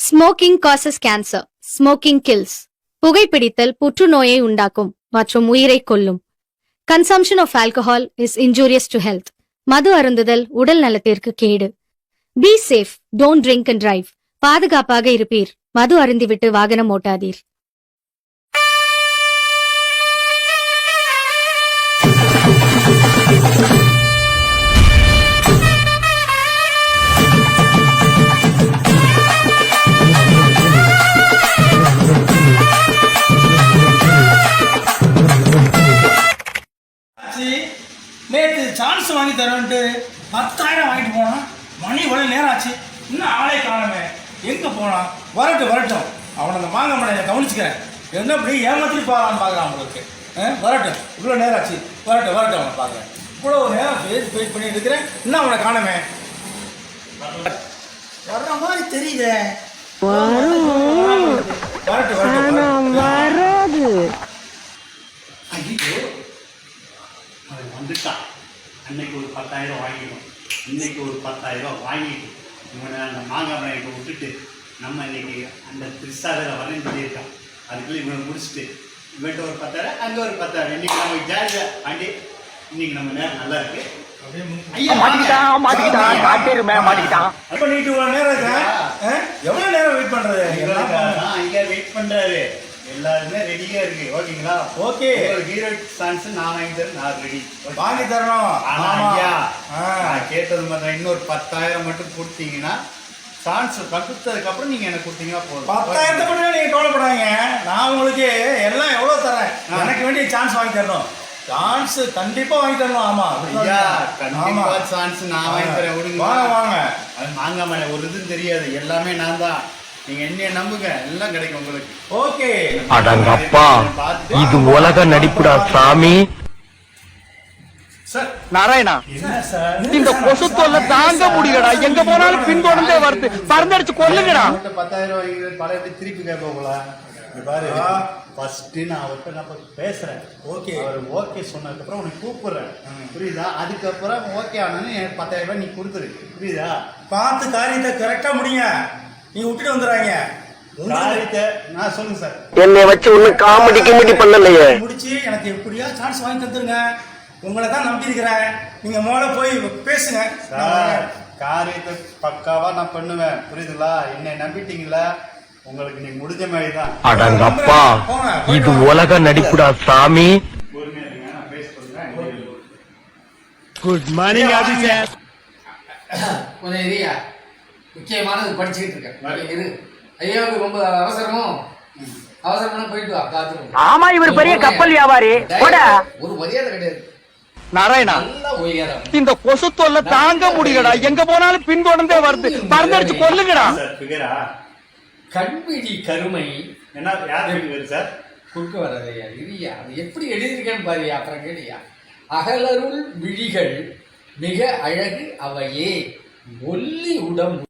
Smoking causes cancer. Smoking kills. புகைப்பிடித்தல் புற்றுநோயை உண்டாக்கும் மற்றும் உயிரை கொல்லும். Consumption of alcohol is injurious to health. மது அருந்துதல் உடல் நலத்திற்கு கேடு. Be safe, don't drink and drive. பாதுகாப்பாக இருப்பீர். மது அருந்திவிட்டு வாகனம் ஓட்டாதீர். நேற்று சான்ஸ் வாங்கி தரேன்ட்டு 10,000 வாங்கிட்டு போனான். மணி இவ்வளோ நேரம் ஆச்சு, இன்னும் ஆளே காணமே. எங்கே போனான்? வரட்டும் அவனை அந்த மாங்க மலையை கவனிச்சுக்கிறேன். என்ன இப்படி ஏமாற்றி போகலான்னு பார்க்குறான் உங்களுக்கு. வரட்டும், இவ்வளோ நேரம் ஆச்சு. வரட்டும் அவனை பார்க்குறேன். இவ்வளோ நேரம் வெயிட் பண்ணி இருக்கிறேன், இன்னும் அவனை காணமே. வர்ற மாதிரி தெரியுதே. வந்துட்டான். அன்னைக்கு ஒரு 10,000 வாங்கிடும், இன்னைக்கு ஒரு 10,000 வாங்கிட்டு இவனை அந்த மாங்காய் மலையை விட்டுட்டு நம்ம இன்னைக்கு அந்த திருசாகரை வரேன்னு சொல்லியிருக்கான். அதுக்குள்ளே இவனை முடிச்சுட்டு இவன்ட்டு ஒரு 10,000, அங்கே ஒரு 10,000. இன்னைக்கு நமக்கு ஜாலியாக ஆண்டி. இன்னைக்கு நம்ம நேரம் நல்லா இருக்கு. எவ்வளவு நேரம் வெயிட் பண்றது? இங்க வெயிட் பண்றாரு. எல்லாருமே ரெடியா இருக்கு. ஓகேங்களா? ஓகே. ஹீரோ சான்ஸ் நான் வாங்கி தரேன். நான் ரெடி வாங்கி தரணும். நான் கேட்டது மாதிரி இன்னொரு 10,000 மட்டும் கொடுத்தீங்கன்னா சான்ஸ் கொடுத்ததுக்கு அப்புறம் நீங்க எனக்கு கொடுத்தீங்கன்னா போதும். 10,000 மட்டும் நீங்க கவலைப்படாதீங்க. நான் உங்களுக்கு எல்லாம் எவ்வளவு தரேன். எனக்கு வேண்டிய சான்ஸ் வாங்கி தரணும். சான்ஸ் கண்டிப்பா வாங்கி தரணும். ஆமா ஐயா, கண்டிப்பா சான்ஸ் நான் வாங்கி தரேன். விடுங்க, வாங்க. அது மாங்காய் மலை ஒரு இதுவும் தெரியாது. எல்லாமே நான் தான். நீங்க என்னைய நம்புங்க, எல்லாம் கிடைக்கும் உங்களுக்கு. ஓகே. அடங்கப்பா, இது உலக நடிப்புடா சாமி. சார் நாராயணா, இந்த கொசு தொல்லை தாங்க முடியலடா. எங்க போனாலும் பின்தொடர்ந்தே வருது. பறந்தடிச்சு கொல்லுங்கடா. 10,000 வாங்கி பழைய திருப்பி கேட்போங்களா? பாரு, ஃபர்ஸ்ட் நான் அவர்கிட்ட பேசுறேன். ஓகே, அவர் ஓகே சொன்னதுக்கப்புறம் உனக்கு கூப்பிடுறேன். புரியுதா? அதுக்கப்புறம் ஓகே ஆனாலும் எனக்கு 10,000 நீ கொடுத்துரு. புரியுதா? பார்த்து காரியத்தை கரெக்டா முடிங்க. நீ விட்டுட்டு வந்துடுறாங்க. நான் சொல்லுங்க சார். என்னை வச்சு ஒண்ணு காமெடி பண்ணலையே. முடிச்சு எனக்கு எப்படியா சான்ஸ் வாங்கி தந்துருங்க. உங்களை தான் நம்பி இருக்கிறேன். நீங்க முதல்ல போய் பேசுங்க சார். காரியத்தை பக்காவா நான் பண்ணுவேன். புரியுதுங்களா? என்னை நம்பிட்டீங்களா? உங்களுக்கு நீ முடிஞ்ச மாதிரி தான். அடங்கப்பா, இது உலக நடிப்புடா சாமி. குட் மார்னிங் ஆதித்யர். கொஞ்சம் ஏரியா முக்கியமானது படிச்சுக்கிட்டு இருக்கேன். ஐயாவுக்கு ரொம்ப அவசரமா போயிட்டு வா. காத்துருவோம். ஆமா, இவர் பெரிய கப்பல் வியாபாரி. ஒரு மரியாதை கிடையாது. நாராயணா, இந்த கொசு தொல்லை தாங்க முடியலடா. எங்க போனாலும் பின்தொடர்ந்தே வருது. பறந்தடிச்சு கொல்லுங்கடா. கண்விழி கருமை என்ன யாரு சார்? குறுக்க வராதையா? இரியா, அது எப்படி எழுதியிருக்கேன்னு பாரியா, அப்புறம் கேளியா. அகலருள் விழிகள் மிக அழகு அவையே, ஒல்லி உடம்பு.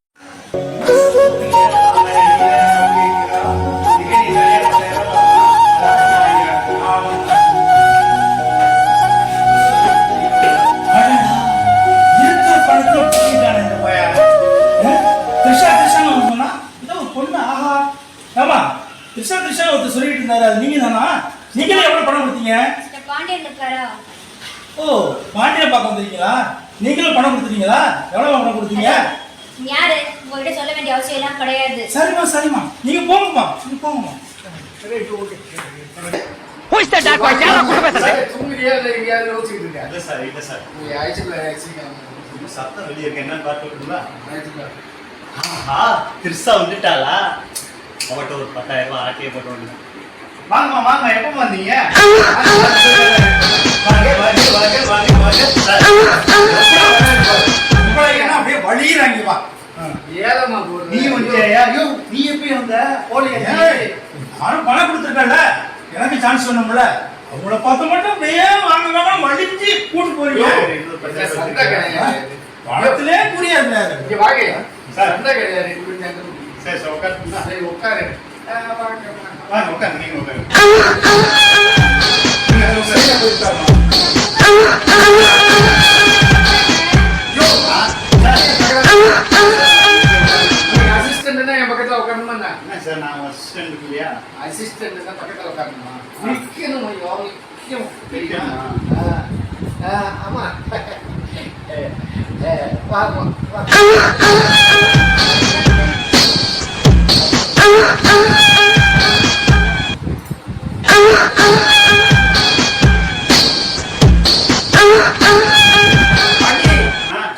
சொல்லிட்டு இருந்தாரு. அது நீங்க தானா? நீங்களே எவ்வளவு பணம் கொடுத்தீங்க? ஓ, பாண்டியன் பார்க்க வந்திருக்கீங்களா? நீங்களும் பணம் கொடுத்துட்டீங்களா? எவ்வளவு பணம் கொடுத்தீங்க? யாரு உங்ககிட்ட சொல்ல வேண்டிய அவசியம் எல்லாம் கிடையாது. சரிமா நீங்க போங்கம்மா. Who is that dog? யாரா கூட பேசுறது? தூங்குறியா இல்ல எங்கயாவது யோசிச்சுட்டு இருக்கா? இல்ல சார். நீ ஆயிச்சுல சத்தம் வெளிய இருக்கு. என்னன்னு பாத்துக்கிட்டீங்களா? ஆயிச்சுல. ஆஹா, திருசா வந்துட்டாளா? அவட்ட ஒரு 10,000 ஆட்டியே போட்டு வந்து. வாங்க எப்ப வந்தீங்க? அப்படியே வழியிறாங்க. வா, ஏலமா போடு. நீ வந்தியா? நீ எப்படி வந்த? போலியா? நானும் பணம் கொடுத்துருக்கேன்ல, எனக்கு சான்ஸ் வேணும்ல. அவங்கள பார்த்து மட்டும் அப்படியே வாங்க வலிச்சு கூட்டு போறீங்க. பணத்திலே புரியாது. இங்க வாங்க சார். அந்த கிடையாது. சரி உட்காருங்க. சரி உட்காரு. வாங்க உட்காருங்க. நீங்க உட்காருங்க. அசிஸ்டன்ட் என் பக்கத்துல உட்காரணுமா என்ன சார் நான் அசிஸ்டன்ட் இல்லையா? அசிஸ்டன்ட் தான் பக்கத்துல உட்காரணுமா? நிக்கணும் ஐயோ, நிக்கணும். தெரியுமா? ஆமா. வா வா வா.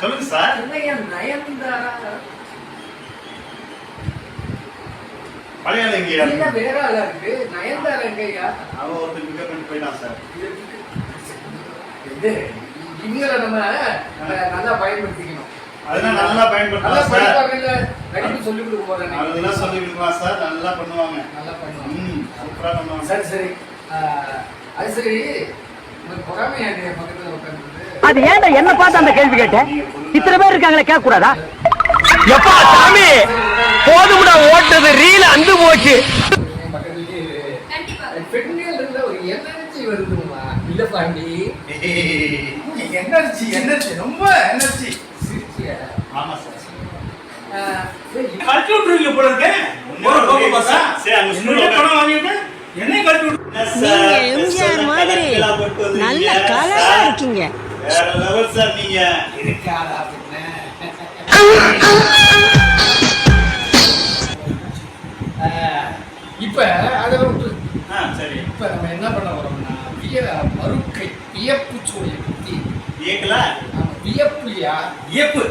சொல்லுங்க சார். என்னையா நயன்தாரா? பழைய ஆளு எங்கேயா? இல்ல, வேற ஆளா இருக்கு. நயன்தாரா எங்கய்யா? அவன் ஒருத்தர் பிக்கப் பண்ணிட்டு போயிட்டான் சார். இது இவங்களை நம்ம நல்லா பயன்படுத்திக்கணும். அதெல்லாம் நல்லா நல்லா பயன்படுத்தலாம் சார். படிப்பாங்கல்ல, நடிப்பு சொல்லிக் கொடுக்க போறேன். அதெல்லாம் சொல்லி கொடுக்கலாம் சார். நல்லா பண்ணுவாங்க. நல்லா பண்ணுவாங்க. சூப்பரா பண்ணுவாங்க. சரி சரி. அது சரி, உனக்கு பொறாமையா என் பக்கத்துல உட்காந்து? அது ஏன்டா என்ன பார்த்து அந்த கேள்வி கேட்டேன்? இத்தனை பேர் இருக்காங்களே, கேட்க கூடாதா? எப்பா சாமி, போதுமுடா ஓட்டுறது, ரீல அந்து போச்சு. என் பக்கத்துலயே இரு. கண்டிப்பா. பெண்கள் இருந்த ஒரு எனர்ஜி வருதுமா. இல்ல பாண்டி, எனர்ஜி ரொம்ப எனர்ஜி. சிரிச்சியா? ஆமா சார். கழட்டி விட்டுருவீங்க போல இருக்கேன். ஒரு கோபம் பாசா. சரி, அங்க என்னுடைய பணம் வாங்கிட்டு என்னை கழட்டி விட்டு நீங்க எம்ஜிஆர் மாதிரி நல்ல கலரா இருக்கீங்க. வேற லெவல் சார் நீங்க. இருக்காதா பின்ன? இப்ப அதெல்லாம் விட்டு, சரி. இப்ப நம்ம என்ன பண்ண போறோம்னா மறுக்கை வியப்பு சூழலை பத்தி. கேக்கல? வியப்புயா? வியப்பு.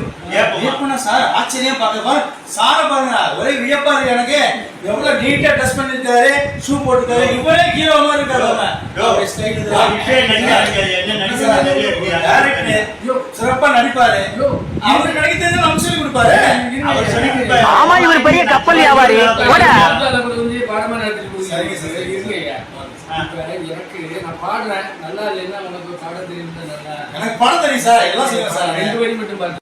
வியப்புனா சார் ஆச்சரியம் பார்க்க சாரை பாருங்க, ஒரே வியப்பா இருக்கு எனக்கு. எவ்வளவு நீட்டா ட்ரெஸ் பண்ணிருக்காரு, ஷூ போட்டுருக்காரு, இவரே ஹீரோ மாதிரி இருக்காரு. சிறப்பா நடிப்பாரு. அவரு நடிக்க தெரிஞ்சு நம்ம சொல்லி கொடுப்பாரு. ஆமா, இவர் பெரிய கப்பல் வியாபாரி. பாடமா நடத்திட்டு சரிங்க சார். இருங்கய்யா, எனக்கு நான் பாடுறேன், நல்லா இல்லைன்னா உனக்கு பாட தெரியும். நல்லா எனக்கு பாடம் தெரியும் சார், எல்லாம் செய்வேன் சார். 2 வரி மட்டும் பாருங்க.